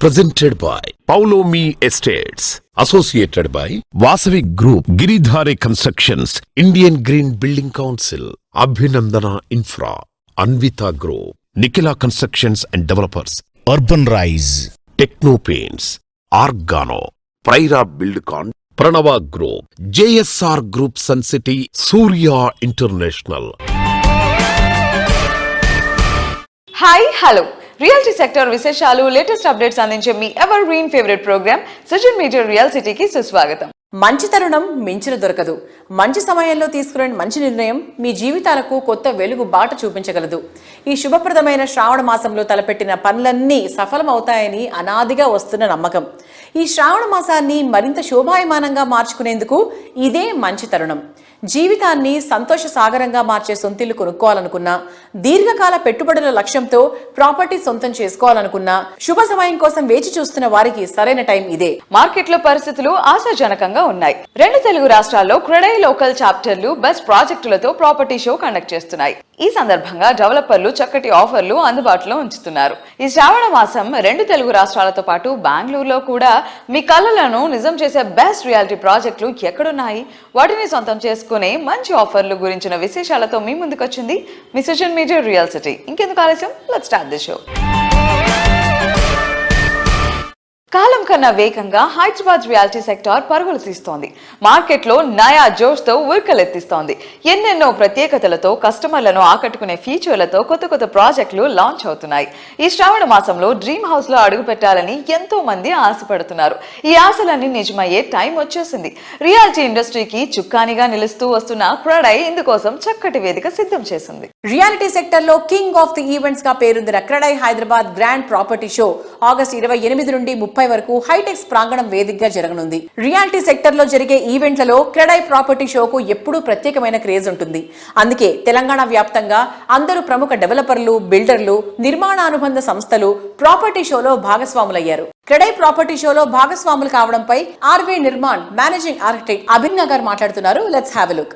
presented by Paulomi Estates, associated by Vasavi Group, Giridhare Constructions, Indian Green Building Council, Abhinandana Infra, Anvita Group, Nikila Constructions and Developers, Urban Rise, Techno Paints, Argano, Praira Buildcon, Pranava Group, JSR Group Sun City, Surya International. Hi hello realty sector విశేషాలు latest updates అందించే మీ evergreen favourite programme Sachin media real సిటీకి సుస్వాగతం. మంచి తరుణం మించిన దొరకదు. మంచి సమయంలో తీసుకునే మంచి నిర్ణయం మీ జీవితాలకు కొత్త వెలుగు బాట చూపించగలదు. ఈ శుభప్రదమైన శ్రావణ మాసంలో తలపెట్టిన పనులన్నీ సఫలమవుతాయని అనాదిగా వస్తున్న నమ్మకం. ఈ శ్రావణ మాసాన్ని మరింత శోభాయమానంగా మార్చుకునేందుకు ఇదే మంచి తరుణం. జీవితాన్ని సంతోష సాగరంగా మార్చే సొంతిల్లు కొనుక్కోవాలనుకున్నా, దీర్ఘకాల పెట్టుబడుల లక్ష్యంతో ప్రాపర్టీ సొంతం చేసుకోవాలనుకున్నా, శుభ సమయం కోసం వేచి చూస్తున్న వారికి సరైన టైం ఇదే. మార్కెట్లో పరిస్థితులు ఆశాజనకంగా ఉన్నాయి. 2 తెలుగు రాష్ట్రాల్లో క్రెడై లోకల్ చాప్టర్లు బెస్ట్ ప్రాజెక్టులతో ప్రాపర్టీ షో కండక్ట్ చేస్తున్నాయి. ఈ సందర్భంగా డెవలపర్లు చక్కటి ఆఫర్లు అందుబాటులో ఉంచుతున్నారు. ఈ శ్రావణ మాసం 2 తెలుగు రాష్ట్రాలతో పాటు బెంగళూరులో కూడా మీ కలలను నిజం చేసే బెస్ట్ రియాలిటీ ప్రాజెక్టులు ఎక్కడున్నాయి, వాటిని సొంతం చేసుకునే మంచి ఆఫర్లు గురించిన విశేషాలతో మీ ముందుకొచ్చింది మీ సచిన్ మీడియా రియల్ సిటీ. ఇంకెందుకు ఆలస్యం, లెట్స్ స్టార్ట్ ది షో. కాలం కన్నా వేగంగా హైదరాబాద్ రియాలిటీ సెక్టార్ పరుగులు తీస్తోంది. మార్కెట్లో నయా జోష్తో ఉరకలెత్తిస్తోంది. ఎన్నెన్నో ప్రత్యేకతలతో కస్టమర్లను ఆకట్టుకునే ఫీచర్లతో కొత్త కొత్త ప్రాజెక్టులు లాంచ్ అవుతున్నాయి. ఈ శ్రావణ మాసంలో డ్రీమ్ హౌస్ లో అడుగు పెట్టాలని ఎంతో మంది ఆశపడుతున్నారు. ఈ ఆశలన్నీ నిజమయ్యే టైం వచ్చేసింది. రియాలిటీ ఇండస్ట్రీకి చుక్కానిగా నిలుస్తూ వస్తున్న క్రెడై ఇందుకోసం చక్కటి వేదిక సిద్ధం చేసింది. రియాలిటీ సెక్టర్ లో కింగ్ ఆఫ్ ది ఈవెంట్స్ గా పేరొందిన CREDAI Hyderabad grand property show August 28 నుండి 30 వరకు హైటెక్స్ ప్రాంగణం వేదికగా జరగనుంది. రియాలిటీ సెక్టర్ లో జరిగే ఈవెంట్లలో క్రెడై ప్రాపర్టీ షోకు ఎప్పుడూ ప్రత్యేకమైన క్రేజ్ ఉంటుంది. అందుకే తెలంగాణ వ్యాప్తంగా అందరూ ప్రముఖ డెవలపర్లు, బిల్డర్లు, నిర్మాణానుబంధ సంస్థలు ప్రాపర్టీ షోలో భాగస్వాములయ్యారు. క్రెడై ప్రాపర్టీ షోలో భాగస్వాములు కావడంపై ఆర్వే నిర్మాణ్ మేనేజింగ్ ఆర్కిటెక్ట్ అభిజ్ఞ గారు మాట్లాడుతున్నారు. Let's have a look.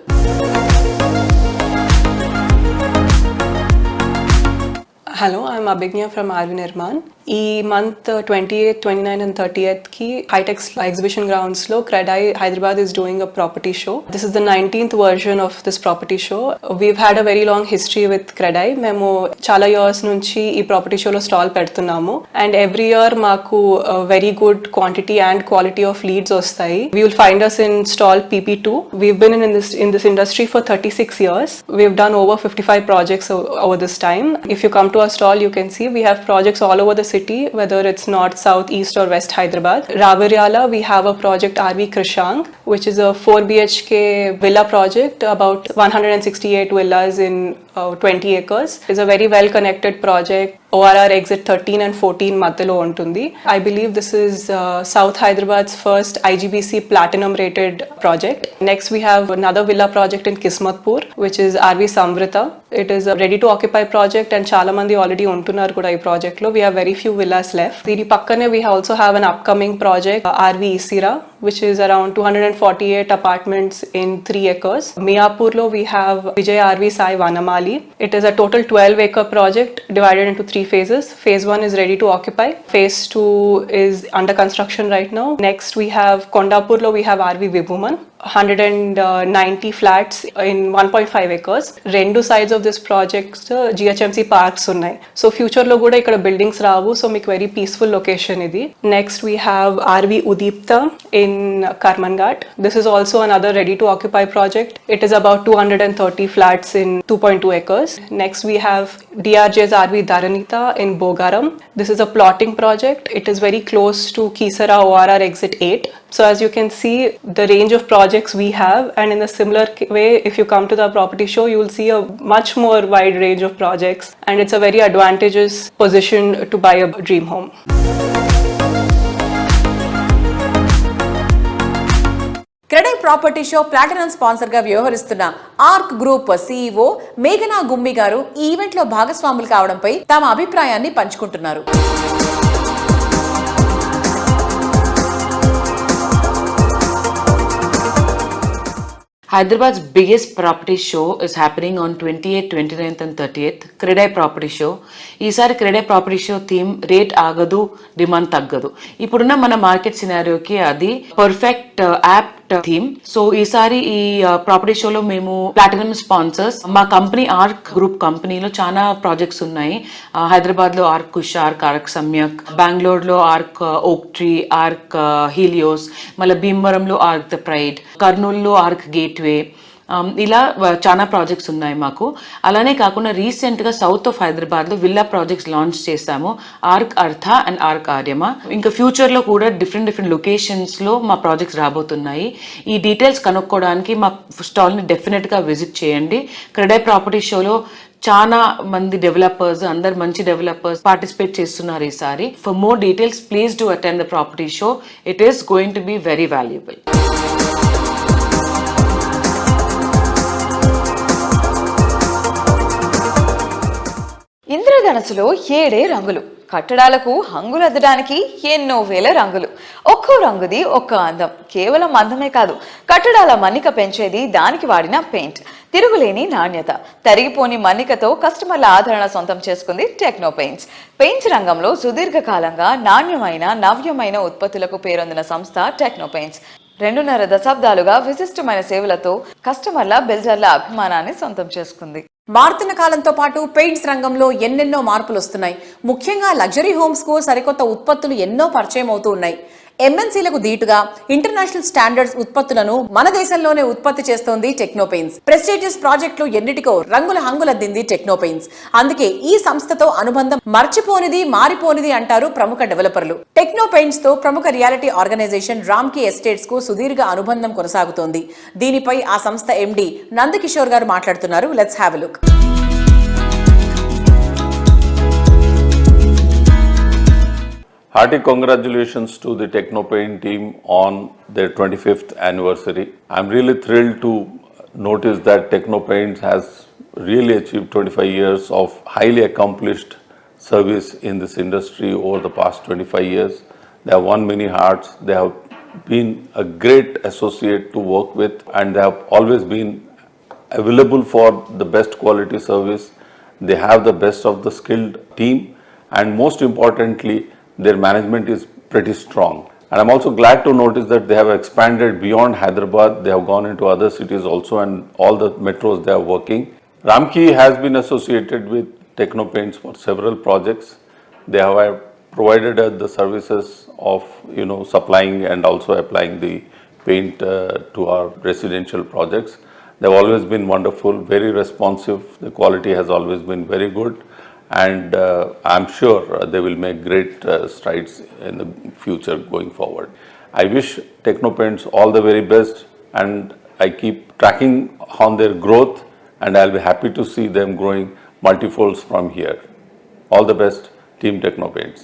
Hello, I'm Abhignya from RV Nirman. ఈ మంత్ 28, 29 and 30th కి హైటెక్స్ ఎగ్జిబిషన్ గ్రౌండ్స్ లో CREDAI Hyderabad is doing a property show. This is the 19th version of this property show. We've had a very long history with CREDAI. మేము చాలా years నుంచి ఈ property షోలో stall పెడుతున్నాము and every year మాకు very good quantity and quality of leads వస్తాయి. We will find us in stall PP2. We've been in this industry for 36 years. We've done over 55 projects over this time. If you come to our stall, you can see we have projects all over the city, whether it's north, south, east or west Hyderabad. Ravariyala, we have a project RV Krishang, which is a 4 BHK villa project, about 168 villas in 20 acres. It's a very well connected project. ORR exit 13 and 14 మధ్యలో ఉంటుంది. I believe this is South Hyderabad's first IGBC platinum rated project. Next we have another villa project in Kismatpur, which is RV Samvrita. It is a ready to occupy project and చాలా మంది already ఉంటున్నారు కూడా ఈ project లో. We have very few villas left. దీని పక్కనే we also have an upcoming project RV Isira, which is around 248 apartments in 3 acres. Miyapur lo we have Vijay RV Sai Vanamali. It is a total 12-acre project divided into 3 phases. Phase 1 is ready to occupy. Phase 2 is under construction right now. Next we have Kondapur lo we have RV Vibhuman. 190 flats in 1.5 acres. Rendu sides of this project GHMC parks ఉన్నాయి. So future లో కూడా ఇక్కడ buildings రావు. So మీకు very peaceful location ఇది. Next we have RV Udipta in Karmanghat. This is also another ready to occupy project. It is about 230 flats in 2.2 acres. Next we have DRJ's RV Dharanita in Bogaram. This is a plotting project. It is very close to Kisara ORR exit 8. So as you can see, the range of projects we have, and in a similar way, if you come to the property show, you will see a much more wide range of projects, and it's a very advantageous position to buy a dream home. CREDAI property show platinum sponsor గా వ్యవహరిస్తున్న arc group CEO మేఘనా గుమ్మి గారు ఈ event లో భాగస్వాములు కావడంపై తమ అభిప్రాయాన్ని పంచుకుంటున్నారు. Hyderabad's biggest property show is happening on 28th, 29th and 30th. Credai Property Show. ఈసారి CREDAI property show theme rate ఆగదు, డిమాండ్ తగ్గదు. ఇప్పుడున్న మన మార్కెట్ సినారియోకి అది పర్ఫెక్ట్ యాప్ థీమ్. సో ఈసారి ఈ ప్రాపర్టీ షోలో మేము ప్లాటినం స్పాన్సర్స్, మా కంపెనీ ఆర్క్ గ్రూప్ కంపెనీలో చాలా ప్రాజెక్ట్స్ ఉన్నాయి. హైదరాబాద్ లో ఆర్క్ కుష్, ఆర్క్ సమ్యక్, బెంగళూరులో ఆర్క్ ఓక్ ట్రీ, ఆర్క్ హీలియోస్, మళ్ళీ భీమవరంలో ఆర్క్ ద ప్రైడ్, కర్నూలులో ఆర్క్ గేట్వే, ఇలా చాలా ప్రాజెక్ట్స్ ఉన్నాయి మాకు. అలానే కాకుండా రీసెంట్గా సౌత్ ఆఫ్ హైదరాబాద్లో విల్లా ప్రాజెక్ట్స్ లాంచ్ చేశాము, ఆర్క్ అర్థ అండ్ ఆర్క్ ఆర్యమ. ఇంకా ఫ్యూచర్లో కూడా డిఫరెంట్ లొకేషన్స్లో మా ప్రాజెక్ట్స్ రాబోతున్నాయి. ఈ డీటెయిల్స్ కనుక్కోవడానికి మా స్టాల్ని డెఫినెట్గా విజిట్ చేయండి. క్రెడై ప్రాపర్టీ షోలో చాలా మంది డెవలపర్స్, అందరు మంచి డెవలపర్స్ పార్టిసిపేట్ చేస్తున్నారు ఈసారి. For more details please do attend the property show. It is going to be very valuable. ఇంద్రధనస్సులో 7 రంగులు, కట్టడాలకు హంగులద్దడానికి ఎన్నో వేల రంగులు. ఒక్కో రంగుది ఒక్క అందం. కేవలం అందమే కాదు, కట్టడాల మన్నిక పెంచేది దానికి వాడిన పెయింట్. తిరుగులేని నాణ్యత, తరిగిపోని మన్నికతో కస్టమర్ల ఆదరణ సొంతం చేసుకుంది టెక్నో పెయింట్స్. పెయింట్స్ రంగంలో సుదీర్ఘకాలంగా నాణ్యమైన నవ్యమైన ఉత్పత్తులకు పేరొందిన సంస్థ టెక్నో పెయింట్స్. 2.5 దశాబ్దాలుగా విశిష్టమైన సేవలతో కస్టమర్ల, బిల్డర్ల అభిమానాన్ని సొంతం చేసుకుంది. మారుతున్న కాలంతో పాటు పెయింట్స్ రంగంలో ఎన్నెన్నో మార్పులు వస్తున్నాయి. ముఖ్యంగా లగ్జరీ హోమ్స్ కు సరికొత్త ఉత్పత్తులు ఎన్నో పరిచయం అవుతూ ఉన్నాయి. ఎంఎన్సీలకు దీటుగా ఇంటర్నేషనల్ స్టాండర్డ్స్ ఉత్పత్తులను మన దేశంలోనే ఉత్పత్తి చేస్తోంది టెక్నో పెయింట్స్. ప్రెస్టీజియస్ ప్రాజెక్టులు ఎన్నిటికో రంగుల హంగులద్దింది టెక్నో పెయింట్స్. అందుకే ఈ సంస్థతో అనుబంధం మర్చిపోనిది, మారిపోనిది అంటారు ప్రముఖ డెవలపర్లు. టెక్నో పెయింట్స్ తో ప్రముఖ రియాలిటీ ఆర్గనైజేషన్ రామ్కీ ఎస్టేట్స్ కు సుదీర్ఘ అనుబంధం కొనసాగుతోంది. దీనిపై ఆ సంస్థ ఎండి నందకిషోర్ గారు మాట్లాడుతున్నారు. Let's have a look. Hearty congratulations to the TechnoPaint team on their 25th anniversary. I'm really thrilled to notice that TechnoPaint has really achieved 25 years of highly accomplished service in this industry over the past 25 years. They have won many hearts. They have been a great associate to work with, and they have always been available for the best quality service. They have the best of the skilled team, and most importantly, their management is pretty strong. And I'm also glad to notice that they have expanded beyond Hyderabad. They have gone into other cities also, and all the metros they are working. Ramkey has been associated with TechnoPaints for several projects. They have provided us the services of supplying and also applying the paint to our residential projects. They've always been wonderful, very responsive. The quality has always been very good. And I'm sure they will make great strides in the future going forward. I wish TechnoPaints all the very best, and I keep tracking on their growth, and I'll be happy to see them growing multifolds from here. All the best, Team TechnoPaints.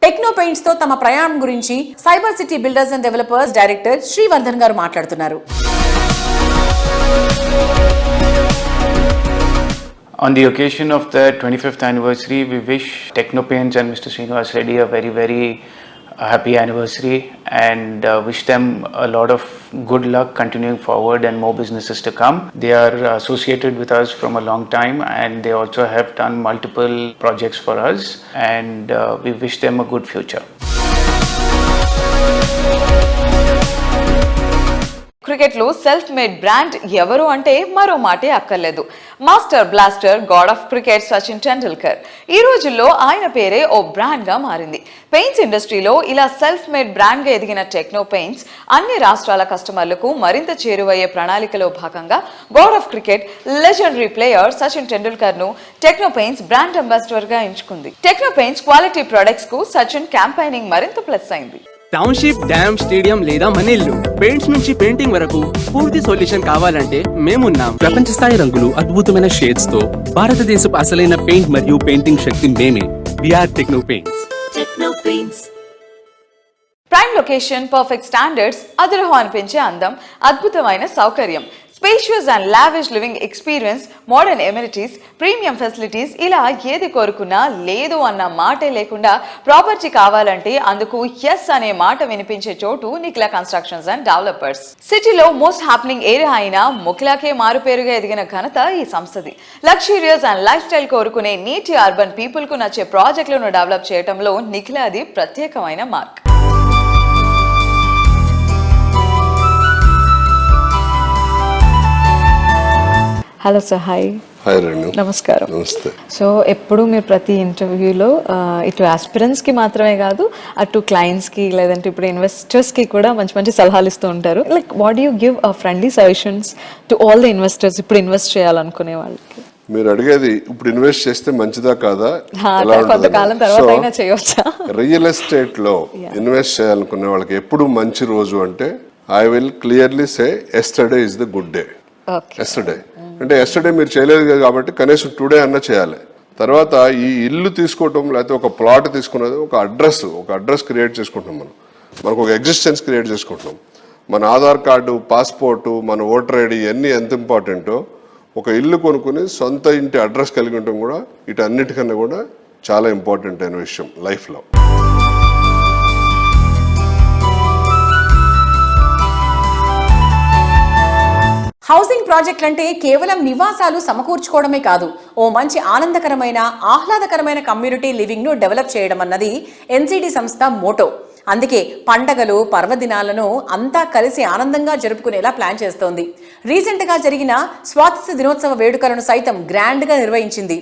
Techno paints తో తమ ప్రయాణం గురించి cyber city builders and developers director Srivardhan గారు మాట్లాడుతున్నారు. On the occasion of the 25th anniversary, we wish TechnoPaints and Mr. Srinivas Reddy a very, very happy anniversary, and wish them a lot of good luck continuing forward and more businesses to come. They are associated with us from a long time, and they also have done multiple projects for us, and we wish them a good future. క్రికెట్లో self made brand ఎవరు అంటే మరో మాటే అక్కర్లేదు. Master blaster, God of cricket Sachin Tendulkar. ఈ రోజుల్లో ఆయన పేరే ఓ బ్రాండ్ గా మారింది. పెయింట్స్ ఇండస్ట్రీలో ఇలా సెల్ఫ్ మేడ్ బ్రాండ్ గా ఎదిగిన టెక్నో పెయింట్స్ అన్ని రాష్ట్రాల కస్టమర్లకు మరింత చేరువయ్యే ప్రణాళికలో భాగంగా God of cricket, legendary player Sachin Tendulkar ను టెక్నో పెయింట్స్ బ్రాండ్ అంబాసిడర్ గా ఎంచుకుంది. టెక్నో పెయింట్స్ క్వాలిటీ ప్రొడక్ట్స్ కు సచిన్ క్యాంపైనింగ్ మరింత ప్లస్ అయింది. టౌన్షిప్, డ్యామ్, స్టేడియం లేదా మన ఇల్లు, పెయింట్స్ నుంచి పెయింటింగ్ వరకు పూర్తి సొల్యూషన్ కావాలంటే మేమున్నాం. ప్రపంచ స్థాయి రంగులు, అద్భుతమైన షేడ్స్ తో భారతదేశపు అసలైన పెయింట్ మరియు పెయింటింగ్ శక్తి మేమే. VR techno paints. Prime location, perfect standards, అదరహో అనిపించే అందం, అద్భుతమైన సౌకర్యం, spacious and lavish living experience, modern amenities, premium facilities, ఇలా ఏది కోరుకున్నా లేదు అన్న మాటే లేకుండా ప్రాపర్టీ కావాలంటే అందుకు ఎస్ అనే మాట వినిపించే చోటు నిఖిల కన్స్ట్రక్షన్స్ అండ్ డెవలపర్స్. సిటీలో మోస్ట్ హ్యాపెనింగ్ ఏరియా అయిన ముఖిలాకే మారుపేరుగా ఎదిగిన ఘనత ఈ సంస్థది. లగ్జూరియస్ అండ్ లైఫ్ స్టైల్ కోరుకునే నీటి అర్బన్ పీపుల్ కు నచ్చే ప్రాజెక్టులను డెవలప్ చేయడంలో నిఖిలాది ప్రత్యేకమైన mark. Hello sir, hi. Hi Renu. నమస్కారం. నమస్తే. సో ఎప్పుడు మీరు ప్రతి ఇంటర్వ్యూలో ఇటు ఆస్పిరెంట్స్కి మాత్రమే కాదు, అటు క్లయింట్స్కి లేదంటే ఇప్పుడు ఇన్వెస్టర్స్కి కూడా మంచి మంచి సలహాలు ఇస్తూ ఉంటారు. Like what do you give friendly suggestions to all the investors ఇప్పుడు ఇన్వెస్ట్ చేయాలనుకునే వాళ్ళకి? మీరు అడిగేది ఇప్పుడు ఇన్వెస్ట్ చేస్తే మంచిదా కాదా, కొంతకాలం తర్వాత అయినా చేయవచ్చా? రియల్ ఎస్టేట్ లో ఇన్వెస్ట్ చేయాలనుకునే వాళ్ళకి ఎప్పుడు మంచి రోజు అంటే I will clearly say yesterday is the good day. Yesterday అంటే ఎస్టర్డే మీరు చేయలేదు కాబట్టి కనీసం టుడే అన్న చేయాలి. తర్వాత ఈ ఇల్లు తీసుకోవటం లేకపోతే ఒక ప్లాట్ తీసుకున్నది ఒక అడ్రస్ క్రియేట్ చేసుకుంటున్నాం. మనకు ఒక ఎగ్జిస్టెన్స్ క్రియేట్ చేసుకుంటున్నాం. మన ఆధార్ కార్డు, పాస్పోర్టు, మన ఓటర్ ఐడి ఇవన్నీ ఎంత ఇంపార్టెంటో ఒక ఇల్లు కొనుక్కుని సొంత ఇంటి అడ్రస్ కలిగి ఉండటం కూడా వీటన్నిటికన్నా కూడా చాలా ఇంపార్టెంట్ అయిన విషయం లైఫ్లో. హౌసింగ్ ప్రాజెక్టులు అంటే కేవలం నివాసాలు సమకూర్చుకోవడమే కాదు, ఓ మంచి ఆనందకరమైన ఆహ్లాదకరమైన కమ్యూనిటీ లివింగ్ ను డెవలప్ చేయడం అన్నది ఎన్సిడి సంస్థ మోటో. అందుకే పండగలు, పర్వదినాలను అంతా కలిసి ఆనందంగా జరుపుకునేలా ప్లాన్ చేస్తోంది. రీసెంట్ గా జరిగిన స్వాతంత్ర దినోత్సవ వేడుకలను సైతం గ్రాండ్ గా నిర్వహించింది.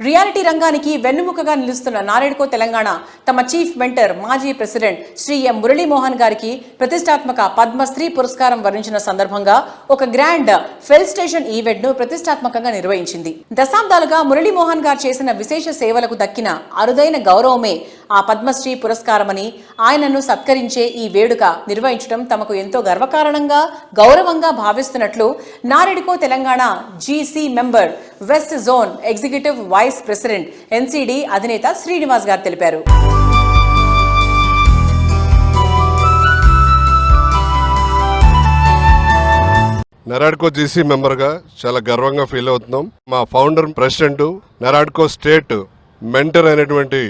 రియాలిటీ రంగానికి వెన్నుముకగా నిలుస్తున్న నారాయణకో తెలంగాణ తమ చీఫ్ మెంటర్ మాజీ ప్రెసిడెంట్ శ్రీ ఎం మురళీమోహన్ గారికి ప్రతిష్టాత్మక పద్మశ్రీ పురస్కారం వరించిన సందర్భంగా ఒక గ్రాండ్ ఫెల్ స్టేషన్ ఈవెంట్ ను ప్రతిష్టాత్మకంగా నిర్వహించింది. దశాబ్దాలుగా మురళీమోహన్ గారు చేసిన విశేష సేవలకు దక్కిన అరుదైన గౌరవమే ఆ పద్మశ్రీ పురస్కారమని, ఆయనను సత్కరించే ఈ వేడుక నిర్వహించడం తమకు ఎంతో గర్వకారణంగా, గౌరవంగా భావిస్తున్నట్లు నారాయణకో Telangana GC member, west zone executive vice president, NCD అధినేత శ్రీనివాస్ గారు తెలిపారు. నారాయణకో జీసీ మెంబర్గా చాలా గర్వంగా ఫీల్ అవుతున్నాం. మా ఫౌండర్, ప్రెసిడెంట్, నారాయణకో స్టేట్ మెంటర్ అయినటువంటి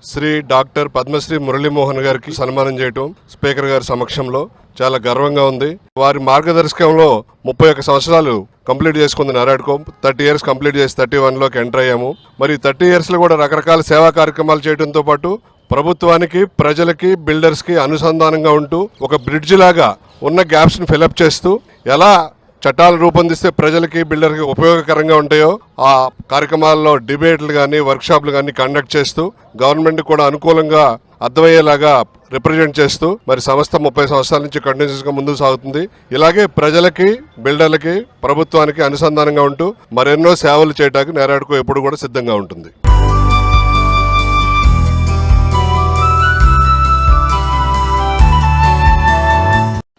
శ్రీ డాక్టర్ పద్మశ్రీ మురళీమోహన్ గారికి సన్మానం చేయటం స్పీకర్ గారి సమక్షంలో చాలా గర్వంగా ఉంది. వారి మార్గదర్శకంలో 31 సంవత్సరాలు కంప్లీట్ చేసుకుంది నారాయణకో. 30 ఇయర్స్ కంప్లీట్ చేసి 31లోకి ఎంటర్ అయ్యాము. మరి 30 ఇయర్స్లో కూడా రకరకాల సేవా కార్యక్రమాలు చేయడంతో పాటు ప్రభుత్వానికి, ప్రజలకి, బిల్డర్స్కి అనుసంధానంగా ఉంటూ ఒక బ్రిడ్జ్ లాగా ఉన్న గ్యాప్స్ని ఫిలప్ చేస్తూ ఎలా చట్టాలు రూపొందిస్తే ప్రజలకి, బిల్డర్కి ఉపయోగకరంగా ఉంటాయో ఆ కార్యక్రమాల్లో డిబేట్లు కానీ, వర్క్షాప్లు కానీ కండక్ట్ చేస్తూ గవర్నమెంట్ కూడా అనుకూలంగా అర్థమయ్యేలాగా రిప్రజెంట్ చేస్తూ మరి సంస్థ 30 సంవత్సరాల నుంచి కంటిన్యూస్గా ముందుకు సాగుతుంది. ఇలాగే ప్రజలకి, బిల్డర్లకి, ప్రభుత్వానికి అనుసంధానంగా ఉంటూ మరెన్నో సేవలు చేయడానికి నారాయణకో ఎప్పుడు కూడా సిద్ధంగా ఉంటుంది.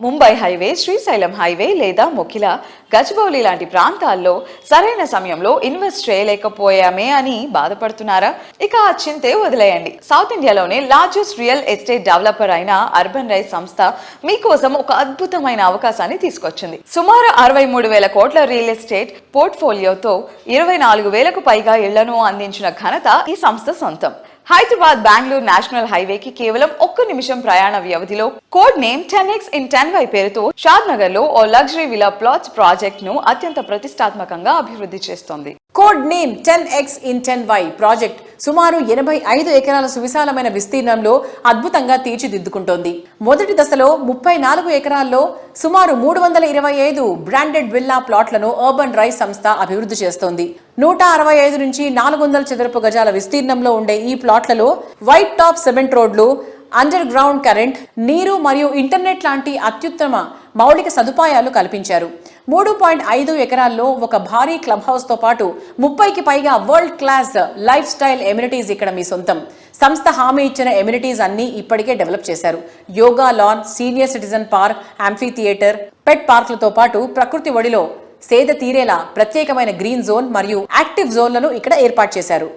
ముంబై హైవే, శ్రీశైలం హైవే లేదా మొకిల, గచ్చిబౌలి లాంటి ప్రాంతాల్లో సరైన సమయంలో ఇన్వెస్ట్ చేయలేకపోయామే అని బాధపడుతున్నారా? ఇక ఆ చింతే వదిలేయండి. సౌత్ ఇండియాలోనే లార్జెస్ట్ రియల్ ఎస్టేట్ డెవలపర్ అయిన అర్బన్ రైజ్ సంస్థ మీకోసం ఒక అద్భుతమైన అవకాశాన్ని తీసుకొచ్చింది. సుమారు 63,000 కోట్ల రియల్ ఎస్టేట్ పోర్ట్ఫోలియోతో 24,000కు పైగా ఇళ్లను అందించిన ఘనత ఈ సంస్థ సొంతం. హైదరాబాద్ బెంగళూరు నేషనల్ హైవేకి కేవలం 1 నిమిషం ప్రయాణ వ్యవధిలో code name 10x in 10y పేరుతో షాద్ నగర్ లో ఓ లగ్జరీ విలా ప్లాట్స్ ప్రాజెక్ట్ ను అత్యంత ప్రతిష్టాత్మకంగా అభివృద్ధి చేస్తోంది. Code name 10x in 10y project సుమారు 85 ఎకరాల సువిశాలమైన విస్తీర్ణంలో అద్భుతంగా తీర్చిదిద్దుకుంటోంది. మొదటి దశలో 34 ఎకరాల్లో సుమారు 325 బ్రాండెడ్ విల్లా ప్లాట్లను అర్బన్ రైజ్ సంస్థ అభివృద్ధి చేస్తోంది. 165 నుంచి 400 చదరపు గజాల విస్తీర్ణంలో ఉండే ఈ ప్లాట్లలో వైట్ టాప్ సిమెంట్ రోడ్లు, అండర్ గ్రౌండ్ కరెంట్, నీరు మరియు ఇంటర్నెట్ లాంటి అత్యుత్తమ మౌలిక సదుపాయాలు కల్పించారు. 3.5 ఎకరాల్లో ఒక భారీ క్లబ్ హౌస్ తో పాటు 30కి పైగా world class life style amenities ఇక్కడ మీ సొంతం. సంస్థ హామీ ఇచ్చిన ఎమ్యూనిటీస్ అన్ని ఇప్పటికే డెవలప్ చేశారు. Yoga lawn, senior citizen park, amphitheatre, pet పార్క్లతో పాటు ప్రకృతి ఒడిలో సేద తీరేలా ప్రత్యేకమైన గ్రీన్ జోన్ మరియు యాక్టివ్ జోన్లను ఇక్కడ ఏర్పాటు చేశారు.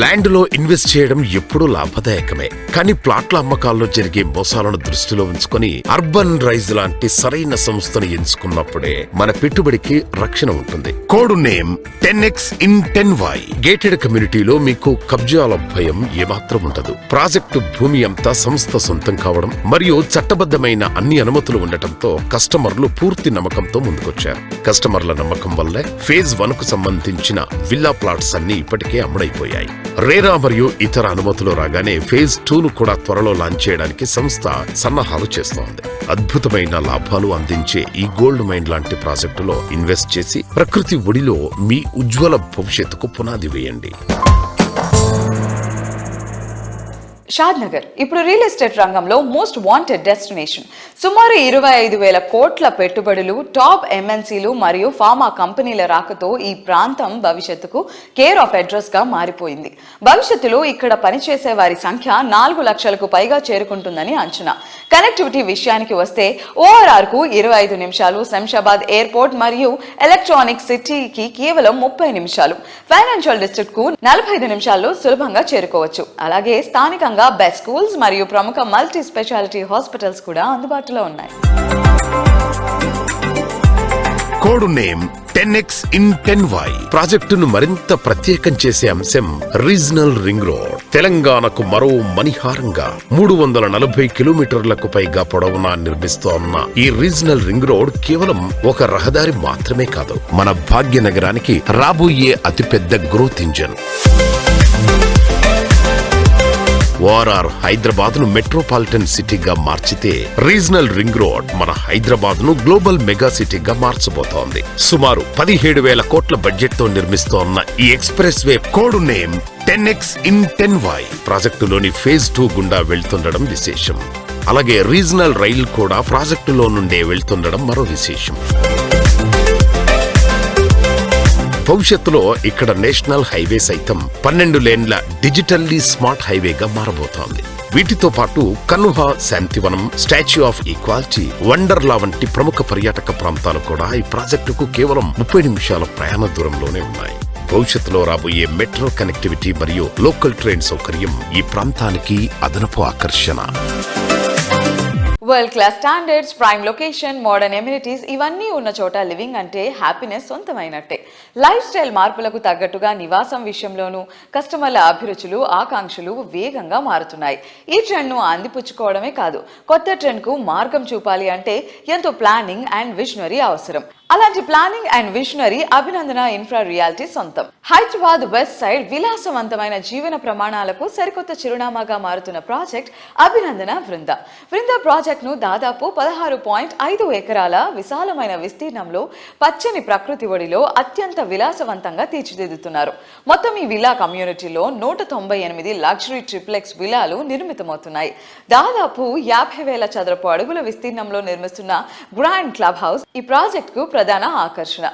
ల్యాండ్ లో ఇన్వెస్ట్ చేయడం ఎప్పుడూ లాభదాయకమే, కానీ ప్లాట్ల అమ్మకాల్లో జరిగే మోసాలను దృష్టిలో ఉంచుకొని అర్బన్ రైజ్ లాంటి సరైన సంస్థను ఎంచుకున్నప్పుడే మన పెట్టుబడికి రక్షణ ఉంటుంది. Code name 10x in 10y. Gated కమ్యూనిటీలో మీకు కబ్జాల భయం ఏమాత్రం ఉండదు. ప్రాజెక్టు భూమి అంతా సంస్థ సొంతం కావడం మరియు చట్టబద్ధమైన అన్ని అనుమతులు ఉండటంతో కస్టమర్లు పూర్తి నమ్మకంతో ముందుకొచ్చారు. కస్టమర్ల నమ్మకం వల్లే ఫేజ్ 1 కు సంబంధించిన విల్లా ప్లాట్స్ అన్ని ఇప్పటికే అమ్ముడైపోయాయి. రేరా మరియు ఇతర అనుమతులు రాగానే ఫేజ్ 2 ను కూడా త్వరలో లాంచ్ చేయడానికి సంస్థ సన్నాహాలు చేస్తోంది. అద్భుతమైన లాభాలు అందించే ఈ గోల్డ్ మైన్ లాంటి ప్రాజెక్టులో ఇన్వెస్ట్ చేసి ప్రకృతి ఒడిలో మీ ఉజ్వల భవిష్యత్తుకు పునాది వేయండి. షాద్ నగర్ ఇప్పుడు రియల్ ఎస్టేట్ రంగంలో మోస్ట్ వాంటెడ్ డెస్టినేషన్. సుమారు 25,000 కోట్ల పెట్టుబడులు, టాప్ ఎంఎన్సీలు మరియు ఫార్మా కంపెనీల రాకతో ఈ ప్రాంతం భవిష్యత్తుకు కేర్ ఆఫ్ అడ్రస్ గా మారిపోయింది. భవిష్యత్తులో ఇక్కడ పనిచేసే వారి సంఖ్య 4 లక్షలకు పైగా చేరుకుంటుందని అంచనా. కనెక్టివిటీ విషయానికి వస్తే ORR కు 25 నిమిషాలు, శంషాబాద్ ఎయిర్పోర్ట్ మరియు ఎలక్ట్రానిక్ సిటీకి కేవలం 30 నిమిషాలు, ఫైనాన్షియల్ డిస్ట్రిక్ట్ కు 45 నిమిషాల్లో సులభంగా చేరుకోవచ్చు. అలాగే స్థానికంగా బెస్ట్ స్కూల్స్ మరియు ప్రముఖ మల్టీ స్పెషాలిటీ హాస్పిటల్స్ కూడా అందుబాటులో ఉన్నాయి. Code name 10x in 10y. ప్రాజెక్టును మరింత ప్రత్యేకం చేసే అంశం రీజనల్ రింగ్ రోడ్. తెలంగాణకు మరో మణిహారంగా 340 కిలోమీటర్లకు పైగా పొడవునా నిర్మిస్తోన్న ఈ రీజనల్ రింగ్ రోడ్ కేవలం ఒక రహదారి మాత్రమే కాదు, మన భాగ్యనగరానికి రాబోయే అతిపెద్ద గ్రోత్ ఇంజన్. ORR హైదరాబాద్ ను మెట్రోపాలిటన్ సిటీగా మార్చితే రీజనల్ రింగ్ రోడ్ మన హైదరాబాద్ ను గ్లోబల్ మెగా సిటీగా మార్చబోతోంది. సుమారు 17,000 కోట్ల బడ్జెట్ తో నిర్మిస్తోన్న ఈ express way code name 10x in 10y ప్రాజెక్టులోని ఫేజ్ 2 గుండా వెళ్తుండడం విశేషం. అలాగే రీజనల్ రైలు కూడా ప్రాజెక్టులో నుండే వెళ్తుండడం మరో విశేషం. భవిష్యత్తులో ఇక్కడ నేషనల్ హైవే సైతం 12 లేన్ల డిజిటల్లీ స్మార్ట్ హైవేగా మారబోతోంది. వీటితో పాటు Kanha, Shantivanam, statue of equality, Wonderla వంటి ప్రముఖ పర్యాటక ప్రాంతాలు కూడా ఈ ప్రాజెక్టుకు కేవలం 30 నిమిషాల ప్రయాణ దూరంలోనే ఉన్నాయి. భవిష్యత్తులో రాబోయే మెట్రో కనెక్టివిటీ మరియు లోకల్ ట్రైన్ సౌకర్యం ఈ ప్రాంతానికి అదనపు ఆకర్షణ. World class standards, prime location, modern amenities ఇవన్నీ ఉన్న చోట లివింగ్ అంటే హ్యాపీనెస్ సొంతమైనట్టే. లైఫ్ స్టైల్ మార్పులకు తగ్గట్టుగా నివాసం విషయంలోనూ కస్టమర్ల అభిరుచులు, ఆకాంక్షలు వేగంగా మారుతున్నాయి. ఈ ట్రెండ్ను అందిపుచ్చుకోవడమే కాదు, కొత్త ట్రెండ్కు మార్గం చూపాలి అంటే ఎంతో ప్లానింగ్ అండ్ విజనరీ అవసరం. అలాంటి planning and visionary Abhinandana infra reality సొంతం. హైదరాబాద్ వెస్ట్ సైడ్ విలాసవంతమైన జీవన ప్రమాణాలకు సరికొత్త చిరునామాగా మారుతున్న ప్రాజెక్ట్ అభినందన వృంద. వృంద ప్రాజెక్ట్ ను దాదాపు 16.5 ఎకరాల విశాలమైన విస్తీర్ణంలో పచ్చని ప్రకృతి ఒడిలో అత్యంత విలాసవంతంగా తీర్చిదిద్దుతున్నారు. మొత్తం ఈ విలా కమ్యూనిటీలో 198 లగ్జరీ ట్రిప్లెక్స్ విలాలు నిర్మితమవుతున్నాయి. దాదాపు 50,000 చదరపు అడుగుల విస్తీర్ణంలో నిర్మిస్తున్న గ్రాండ్ క్లబ్ హౌస్ ఈ ప్రాజెక్ట్ కు ప్రధాన ఆకర్షణ.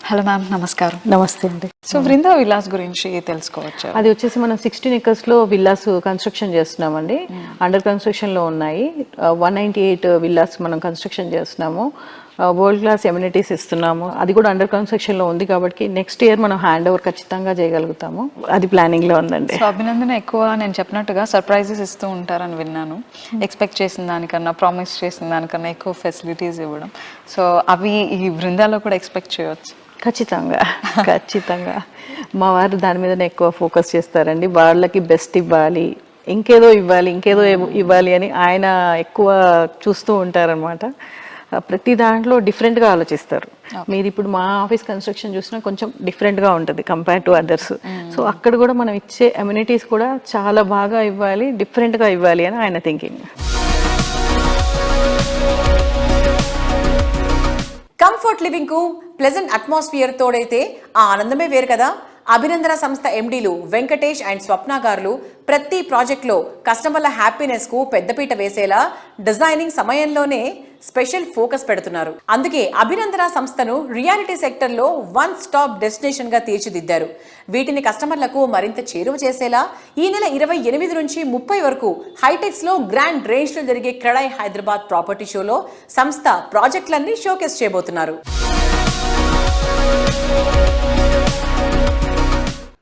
హలో మ్యామ్, నమస్కారం. నమస్తే అండి. సో వృందా విలాస్ గురించి తెలుసుకోవచ్చు. అది వచ్చేసి మనం 16 acres లో విల్లాస్ కన్స్ట్రక్షన్ చేస్తున్నామండి. అండర్ కన్స్ట్రక్షన్ లో ఉన్నాయి. 198 విల్లాస్ మనం కన్స్ట్రక్షన్ చేస్తున్నాము. వరల్డ్ క్లాస్ ఎమ్యూనిటీస్ ఇస్తున్నాము. అది కూడా అండర్ కన్స్ట్రక్షన్ లో ఉంది కాబట్టి నెక్స్ట్ ఇయర్ మనం హ్యాండ్ ఓవర్ ఖచ్చితంగా చేయగలుగుతాము. అది ప్లానింగ్ లో ఉందండి. సో అభినందన ఎక్కువ నేను చెప్పినట్టుగా సర్ప్రైజెస్ ఇస్తూ ఉంటారని విన్నాను. ఎక్స్పెక్ట్ చేసిన దానికన్నా, ప్రామిస్ చేసిన దానికన్నా ఎక్కువ ఫెసిలిటీస్ ఇవ్వడం. సో అవి ఈ బృందాలో కూడా ఎక్స్పెక్ట్ చేయవచ్చు. ఖచ్చితంగా ఖచ్చితంగా మా వారు దాని మీదనే ఎక్కువ ఫోకస్ చేస్తారండి. వాళ్ళకి బెస్ట్ ఇవ్వాలి, ఇంకేదో ఇవ్వాలి అని ఆయన ఎక్కువ చూస్తూ ఉంటారనమాట. ప్రతి దాంట్లో డిఫరెంట్గా ఆలోచిస్తారు. మీరు ఇప్పుడు మా ఆఫీస్ కన్స్ట్రక్షన్ చూసినా కొంచెం డిఫరెంట్గా ఉంటుంది కంపేర్ టు అదర్స్. సో అక్కడ కూడా మనం ఇచ్చే అమ్యూనిటీస్ కూడా చాలా బాగా ఇవ్వాలి, డిఫరెంట్గా ఇవ్వాలి అని ఆయన థింకింగ్. కంఫర్ట్ లివింగ్ కు ప్లెజెంట్ అట్మాస్ఫియర్ తోడైతే ఆ ఆనందమే వేరు కదా. అభినందన సంస్థ ఎండీలు వెంకటేష్ అండ్ స్వప్న గారులు ప్రతి ప్రాజెక్ట్లో కస్టమర్ల హ్యాపీనెస్ కు పెద్దపీట వేసేలా డిజైనింగ్ సమయంలోనే స్పెషల్ ఫోకస్ పెడుతున్నారు. అందుకే అభినందన సంస్థను రియాలిటీ సెక్టర్లో వన్ స్టాప్ డెస్టినేషన్ గా తీర్చిదిద్దారు. వీటిని కస్టమర్లకు మరింత చేరువ చేసేలా ఈ నెల 28 నుంచి 30 వరకు హైటెక్స్ లో గ్రాండ్ రేంజ్ లో జరిగే క్రెడై హైదరాబాద్ ప్రాపర్టీ షోలో సంస్థ ప్రాజెక్టులన్నీ షోకేస్ చేయబోతున్నారు.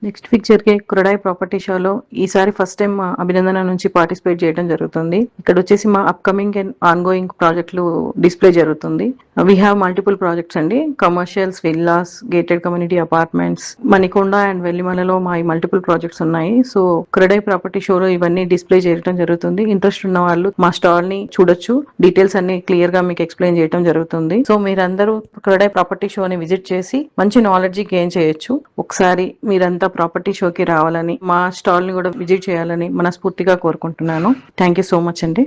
నెక్స్ట్ పిక్చర్ కి క్రొడాయ్ ప్రాపర్టీ షోలో ఈసారి ఫస్ట్ టైం అభినందన నుంచి పార్టిసిపేట్ చేయడం జరుగుతుంది. ఇక్కడ వచ్చేసి మా అప్కమింగ్ అండ్ ఆన్ గోయింగ్ ప్రాజెక్టులు డిస్ప్లే జరుగుతుంది. వీ హ్యావ్ మల్టిపుల్ ప్రాజెక్ట్స్ అండి, commercials, villas, gated community apartments, Manikonda and వెల్లిమలలో మా మల్టిపుల్ ప్రాజెక్ట్స్ ఉన్నాయి. సో క్రొడాయ్ ప్రాపర్టీ షోలో ఇవన్నీ డిస్ప్లే చేయడం జరుగుతుంది. ఇంట్రెస్ట్ ఉన్న వాళ్ళు మా స్టాల్ ని చూడొచ్చు. డీటెయిల్స్ అన్ని క్లియర్ గా మీకు ఎక్స్ప్లెయిన్ చేయడం జరుగుతుంది. సో మీరందరూ క్రొడాయ్ ప్రాపర్టీ షోని విజిట్ చేసి మంచి నాలెడ్జ్ గెయిన్ చేయొచ్చు. ఒకసారి మీరంతా ప్రాపర్టీ షోకి రావాలని, మా స్టాల్ ని కూడా విజిట్ చేయాలని మనస్ఫూర్తిగా కోరుకుంటున్నాను. థ్యాంక్ యూ సో మచ్ అండి.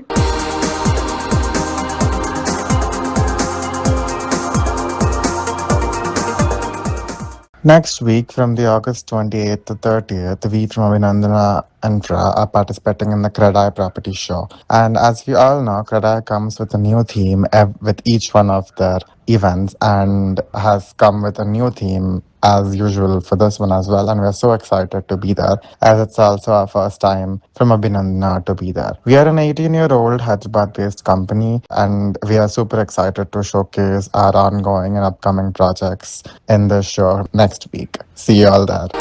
Next week, from the August 28th to 30th, we from Abhinandana Infra are participating in the Credai Property Show. And as we all know, Credai comes with a new theme with each one of their events, and has come with a new theme as usual for this one as well. And we are so excited to be there, as it's also our first time from Abhinandana to be there. We are an 18-year-old Hyderabad-based company, and we are super excited to showcase our ongoing and upcoming projects in this show next week. See you all there.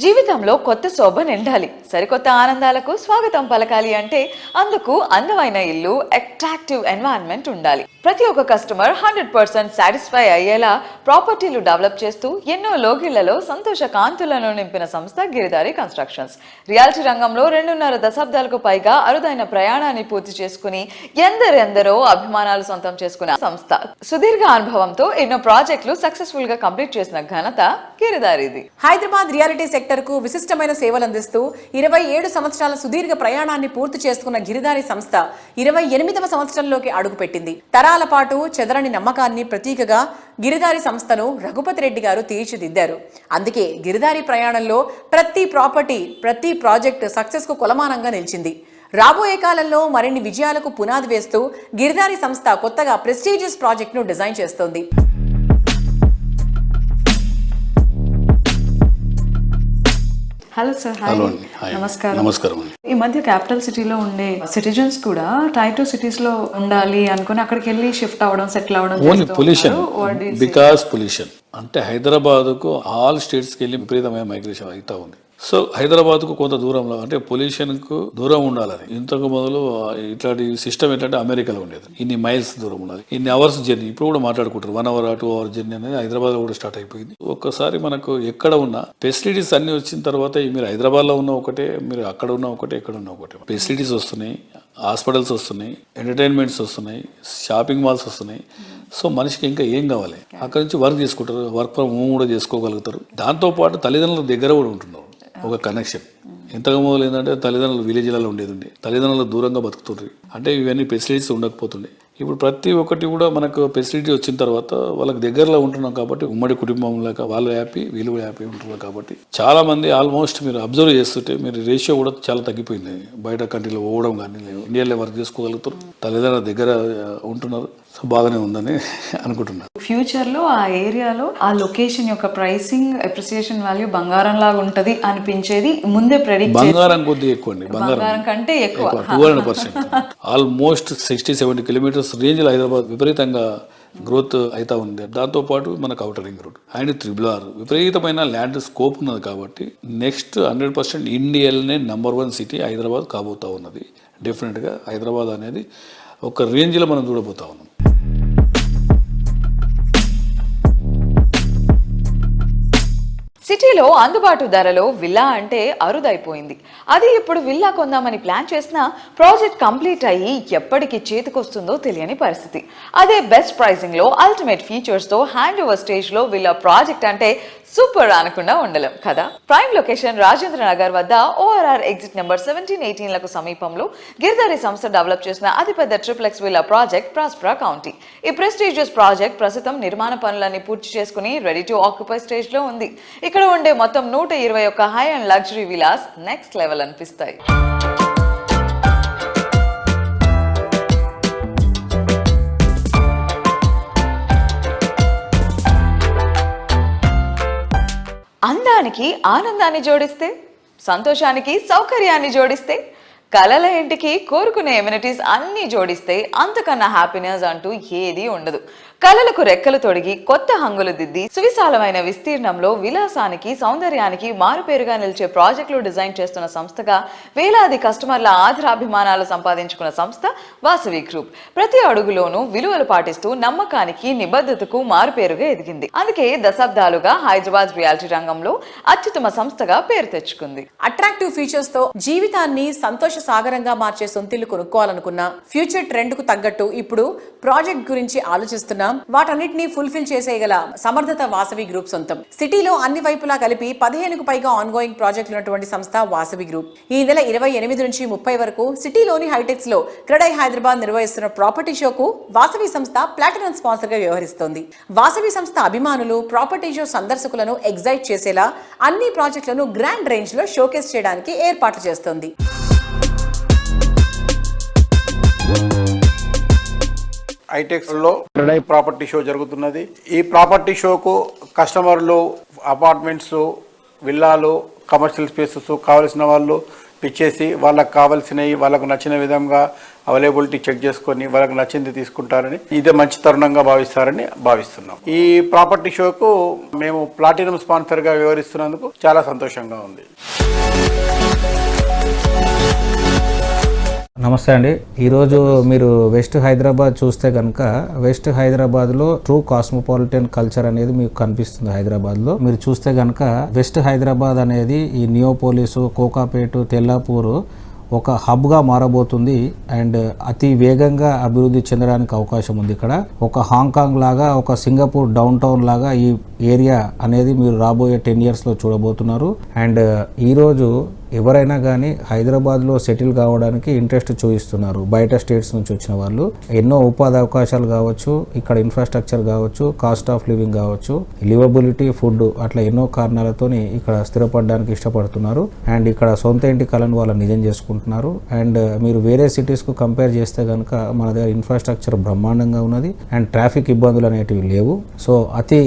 జీవితంలో కొత్త శోభ నిండాలి, సరికొత్త ఆనందాలకు స్వాగతం పలకాలి అంటే అందుకు అందమైన ఇల్లు, అట్రాక్టివ్ ఎన్వైరన్మెంట్ ఉండాలి. ప్రతి ఒక్క కస్టమర్ 100% సాటిస్ఫై అయ్యేలా ప్రాపర్టీలు డెవలప్ చేస్తూ ఎన్నో లోగిళ్లలో సంతోష కాంతులను నింపిన సంస్థ గిరిధారి కన్స్ట్రక్షన్స్. రియాలిటీ రంగంలో 2.5 దశాబ్దాలకు పైగా అరుదైన ప్రయాణాన్ని పూర్తి చేసుకుని ఎందరెందరో అభిమానాలు సొంతం చేసుకున్న సంస్థ. సుదీర్ఘ అనుభవంతో ఎన్నో ప్రాజెక్టులు సక్సెస్ఫుల్ గా కంప్లీట్ చేసిన ఘనత గిరిధారిది. హైదరాబాద్ రియాలిటీ సెక్టర్ కు విశిష్టమైన సేవలు అందిస్తూ 27 సంవత్సరాల సుదీర్ఘ ప్రయాణాన్ని పూర్తి చేసుకున్న గిరిధారి సంస్థ 28వ సంవత్సరంలోకి అడుగుపెట్టింది. తరాల పాటు చెదరని నమ్మకాన్ని ప్రతీకగా గిరిధారి సంస్థను రఘుపతి రెడ్డి గారు తీర్చిదిద్దారు. అందుకే గిరిధారి ప్రయాణంలో ప్రతి ప్రాపర్టీ, ప్రతి ప్రాజెక్ట్ సక్సెస్ కు కొలమానంగా నిలిచింది. రాబోయే కాలంలో మరిన్ని విజయాలకు పునాది వేస్తూ గిరిధారి సంస్థ కొత్తగా ప్రెస్టీజియస్ ప్రాజెక్ట్ ను డిజైన్ చేస్తోంది. Hello sir. నమస్కారం. ఈ మధ్య క్యాపిటల్ సిటీలో ఉండే సిటిజన్స్ కూడా టైర్ 2 సిటీస్ లో ఉండాలి అనుకుని అక్కడికి వెళ్ళి షిఫ్ట్ అవ్వడం, సెటిల్ అవ్వడం. ఓన్లీ పొల్యూషన్, బికాస్ పొల్యూషన్ అంటే హైదరాబాద్కు ఆల్ స్టేట్స్కి వెళ్ళి విపరీతమైన మైగ్రేషన్ అవుతా ఉంది. సో హైదరాబాద్కు కొంత దూరంలో అంటే పొల్యూషన్కు దూరం ఉండాలని ఇంతకు మొదలు ఇట్లాంటి సిస్టమ్ ఏంటంటే అమెరికాలో ఉండేది. ఇన్ని మైల్స్ దూరం ఉండాలి, ఇన్ని అవర్స్ జర్నీ. ఇప్పుడు కూడా మాట్లాడుకుంటారు 1 hour 2 hour జర్నీ అనేది హైదరాబాద్లో కూడా స్టార్ట్ అయిపోయింది. ఒక్కసారి మనకు ఎక్కడ ఉన్న ఫెసిలిటీస్ అన్ని వచ్చిన తర్వాత మీరు హైదరాబాద్లో ఉన్న ఒకటే, మీరు అక్కడ ఉన్న ఒకటే, ఎక్కడ ఉన్న ఒకటే. ఫెసిలిటీస్ వస్తున్నాయి, హాస్పిటల్స్ వస్తున్నాయి, ఎంటర్టైన్మెంట్స్ వస్తున్నాయి, షాపింగ్ మాల్స్ వస్తున్నాయి. సో మనిషికి ఇంకా ఏం కావాలి? అక్కడ నుంచి వర్క్ చేసుకుంటారు, వర్క్ ఫ్రమ్ హోమ్ కూడా చేసుకోగలుగుతారు. దాంతోపాటు తల్లిదండ్రుల దగ్గర కూడా ఉంటున్నారు, ఒక కనెక్షన్. ఇంతకు మొదలు ఏంటంటే తల్లిదండ్రులు విలేజ్లలో ఉండేది, తల్లిదండ్రులు దూరంగా బతుకుతుండ్రి అంటే ఇవన్నీ ఫెసిలిటీస్ ఉండకపోతుండే. ఇప్పుడు ప్రతి ఒక్కటి కూడా మనకు ఫెసిలిటీ వచ్చిన తర్వాత వాళ్ళకి దగ్గరలో ఉంటున్నాం కాబట్టి ఉమ్మడి కుటుంబం లేక వాళ్ళు హ్యాపీ, వీళ్ళు హ్యాపీ ఉంటున్నారు కాబట్టి చాలా మంది ఆల్మోస్ట్ మీరు అబ్జర్వ్ చేస్తుంటే మీరు రేషియో కూడా చాలా తగ్గిపోయింది. బయట కంట్రీలో పోవడం కానీ ఇండియాలో వర్క్ చేసుకోగలుగుతారు, తల్లిదండ్రుల దగ్గర ఉంటున్నారు. సో బాగానే ఉందని అనుకుంటున్నాను. ఫ్యూచర్ లో ఆ ఏరియాలో ఆ లొకేషన్ యొక్క ప్రైసింగ్, అప్రిసియేషన్ వాల్యూ బంగారం లాగా ఉంటది అనిపించేది ముందే ప్రెడిక్ట్. బంగారం కొద్దిగా ఎక్కువ అండి, బంగారం కంటే ఎక్కువ 200%. ఆల్మోస్ట్ 60-70 కిలోమీటర్స్ రేంజ్ లో హైదరాబాద్ విపరీతంగా గ్రోత్ అవుతా ఉంది. దాంతోపాటు మనకు outer ring road and 3R విపరీతమైన ల్యాండ్ స్కోప్ ఉన్నది కాబట్టి నెక్స్ట్ 100% ఇండియాలోనే #1 సిటీ హైదరాబాద్ కాబోతా ఉన్నది. డెఫినెట్గా హైదరాబాద్ అనేది ఒక రేంజ్లో మనం చూడబోతా ఉన్నాం. సిటీలో అందుబాటు ధరలో విల్లా అంటే అరుదైపోయింది. అది ఇప్పుడు విల్లా కొందామని ప్లాన్ చేసినా ప్రాజెక్ట్ కంప్లీట్ అయ్యి ఎప్పటికి చేతికొస్తుందో తెలియని పరిస్థితి. అదే బెస్ట్ ప్రైసింగ్ లో అల్టిమేట్ ఫీచర్స్ తో హ్యాండ్ ఓవర్ స్టేజ్ లో విల్లా ప్రాజెక్ట్ అంటే సూపర్ అనకుండా ఉండలేం కదా. ప్రైమ్ లొకేషన్ రాజేంద్ర నగర్ వద్ద ORR ఎగ్జిట్ నెంబర్ 17-18 లకు సమీపంలో గిరిధారి సంస్థ డెవలప్ చేసిన అతిపెద్ద ట్రిప్లెక్స్ విల్లా ప్రాజెక్ట్ ప్రాస్పరా కౌంటీ. ఈ ప్రెస్టీజియస్ ప్రాజెక్ట్ ప్రస్తుతం నిర్మాణ పనులన్నీ పూర్తి చేసుకుని రెడీ టు ఆక్యుపై స్టేజ్ లో ఉంది. ఇక్కడ ఉండే మొత్తం 121 high and luxury Vilas next level అనిపిస్తాయి. అందానికి ఆనందాన్ని జోడిస్తే, సంతోషానికి సౌకర్యాన్ని జోడిస్తే కలల ఇంటికి కోరుకునే ఎమ్యూనిటీస్ అన్ని జోడిస్తే అంతకన్నా హ్యాపీనెస్ అంటూ ఏదీ ఉండదు. కలలకు రెక్కలు తొడిగి కొత్త హంగులు దిద్ది సువిశాలమైన విస్తీర్ణంలో విలాసానికి సౌందర్యానికి మారుపేరుగా నిలిచే ప్రాజెక్టులు డిజైన్ చేస్తున్న సంస్థగా వేలాది కస్టమర్ల ఆదరాభిమానాలు సంపాదించుకున్న సంస్థ వాసవి గ్రూప్. ప్రతి అడుగులోనూ విలువలు పాటిస్తూ నమ్మకానికి నిబద్ధతకు మారుపేరుగా ఎదిగింది. అందుకే దశాబ్దాలుగా హైదరాబాద్ రియాలిటీ రంగంలో అత్యుత్తమ సంస్థగా పేరు తెచ్చుకుంది. అట్రాక్టివ్ ఫీచర్స్ తో జీవితాన్ని సంతోష సాగరంగా మార్చే సొంతిల్లు కొనుక్కోవాలనుకున్నా, ఫ్యూచర్ ట్రెండ్ కు తగ్గట్టు ఇప్పుడు ప్రాజెక్ట్ గురించి ఆలోచిస్తున్నా, వాటన్నిటిని ఫుల్ఫిల్ చేసేయగల సమర్థత వాసవి గ్రూప్ సొంతం. సిటీలో అన్ని వైపులా కలిపి 15కు పైగా ఆన్గోయింగ్ ప్రాజెక్టులు ఉన్నటువంటి సంస్థ వాసవి గ్రూప్. ఈ నెల 28 నుంచి 30 వరకు సిటీలోని హైటెక్స్ లో క్రెడై హైదరాబాద్ నిర్వహిస్తున్న ప్రాపర్టీ షోకు వాసవి సంస్థ ప్లాటినం స్పాన్సర్ గా వ్యవహరిస్తోంది. వాసవి సంస్థ అభిమానులు ప్రాపర్టీ షో సందర్శకులను ఎగ్జైట్ చేసేలా అన్ని ప్రాజెక్టులను గ్రాండ్ రేంజ్ లో షోకేస్ చేయడానికి ఏర్పాట్లు చేస్తోంది. హైటెక్స్ లో క్రెడై ప్రాపర్టీ షో జరుగుతున్నది. ఈ ప్రాపర్టీ షోకు కస్టమర్లు అపార్ట్మెంట్స్, విల్లాలు, కమర్షియల్ స్పేసెస్ కావలసిన వాళ్ళు పిచ్చేసి వాళ్ళకు కావాల్సినవి వాళ్ళకు నచ్చిన విధంగా అవైలబిలిటీ చెక్ చేసుకొని వాళ్ళకు నచ్చింది తీసుకుంటారని, ఇదే మంచి తరుణంగా భావిస్తారని భావిస్తున్నాం. ఈ ప్రాపర్టీ షోకు మేము ప్లాటినం స్పాన్సర్గా వ్యవహరిస్తున్నందుకు చాలా సంతోషంగా ఉంది. నమస్తే అండి. ఈరోజు మీరు వెస్ట్ హైదరాబాద్ చూస్తే కనుక వెస్ట్ హైదరాబాద్లో ట్రూ కాస్మోపాలిటన్ కల్చర్ అనేది మీకు కనిపిస్తుంది. హైదరాబాద్లో మీరు చూస్తే కనుక వెస్ట్ హైదరాబాద్ అనేది ఈ నియోపోలిస్, కోకాపేట, తెల్లాపూర్ ఒక హబ్గా మారబోతుంది. అండ్ అతి వేగంగా అభివృద్ధి చెందడానికి అవకాశం ఉంది. ఇక్కడ ఒక హాంకాంగ్ లాగా, ఒక సింగపూర్ డౌన్ టౌన్ లాగా ఈ ఏరియా అనేది మీరు రాబోయే 10 yearsలో చూడబోతున్నారు. అండ్ ఈరోజు ఎవరైనా కానీ హైదరాబాద్లో సెటిల్ కావడానికి ఇంట్రెస్ట్ చూపిస్తున్నారు. బయట స్టేట్స్ నుంచి వచ్చిన వాళ్ళు ఎన్నో ఉపాధి అవకాశాలు కావచ్చు, ఇక్కడ ఇన్ఫ్రాస్ట్రక్చర్ కావచ్చు, కాస్ట్ ఆఫ్ లివింగ్ కావచ్చు, లివబిలిటీ, ఫుడ్, అట్లా ఎన్నో కారణాలతోని ఇక్కడ స్థిరపడడానికి ఇష్టపడుతున్నారు. అండ్ ఇక్కడ సొంత ఇంటి కలను వాళ్ళు నిజం చేసుకుంటున్నారు. అండ్ మీరు వేరే సిటీస్కు కంపేర్ చేస్తే కనుక మన దగ్గర ఇన్ఫ్రాస్ట్రక్చర్ బ్రహ్మాండంగా ఉన్నది. అండ్ ట్రాఫిక్ ఇబ్బందులు అనేటివి లేవు. సో అతి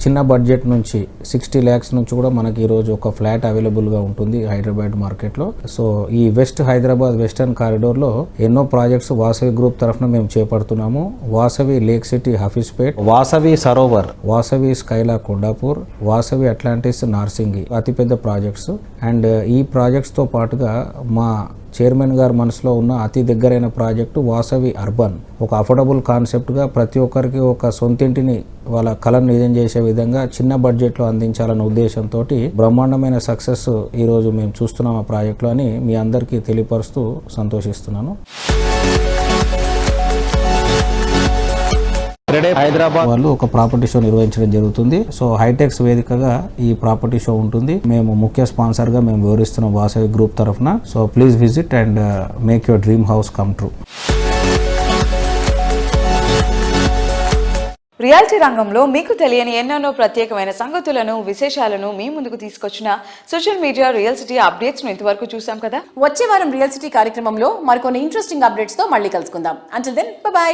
చిన్న బడ్జెట్ నుంచి 60 lakhs నుంచి కూడా మనకి ఈరోజు ఒక ఫ్లాట్ అవైలబుల్గా ఉంటుంది హైదరాబాద్ మార్కెట్లో. సో ఈ వెస్ట్ హైదరాబాద్ వెస్టర్న్ కారిడోర్లో ఎన్నో ప్రాజెక్ట్స్ వాసవి గ్రూప్ తరఫున మేము చేపడుతున్నాము. Vasavi lake city Hafeezpet, Vasavi Sarovar, Vasavi Skyla Kondapur, Vasavi Atlantis Narsingi అతిపెద్ద ప్రాజెక్ట్స్. అండ్ ఈ ప్రాజెక్ట్స్తో పాటుగా మా చైర్మన్ గారు మనసులో ఉన్న అతి దగ్గరైన ప్రాజెక్టు వాసవి అర్బన్. ఒక అఫోర్డబుల్ కాన్సెప్ట్గా ప్రతి ఒక్కరికి ఒక సొంతింటిని వాళ్ళ కళను నిజం చేసే విధంగా చిన్న బడ్జెట్లో అందించాలన్న ఉద్దేశంతో బ్రహ్మాండమైన సక్సెస్ ఈరోజు మేము చూస్తున్నాం ఆ ప్రాజెక్టులో అని మీ అందరికీ తెలియపరుస్తూ సంతోషిస్తున్నాను. హైదరాబాద్ వాళ్ళు ఒక ప్రాపర్టీ షో నిర్వహించడం జరుగుతుంది. సో హైటెక్స్ వేదికగా ఈ ప్రాపర్టీ షో ఉంటుంది. మేము ముఖ్య స్పాన్సర్ గా మేము వివరిస్తున్నాం వాసవి గ్రూప్ తరఫున. So please visit and make your dream house come true. Reality రంగంలో మీకు తెలియని ఎన్నెన్నో ప్రత్యేకమైన సంగతులను, విశేషాలను మీ ముందుకు తీసుకొచ్చిన social media real city updates ను ఇంతవరకు చూసాం కదా. వచ్చే వారం రియల్ సిటీ కార్యక్రమంలో మరికొన్ని ఇంట్రెస్టింగ్ అప్డేట్స్ తో మళ్ళీ కలుసుకుందాం. Until then bye by.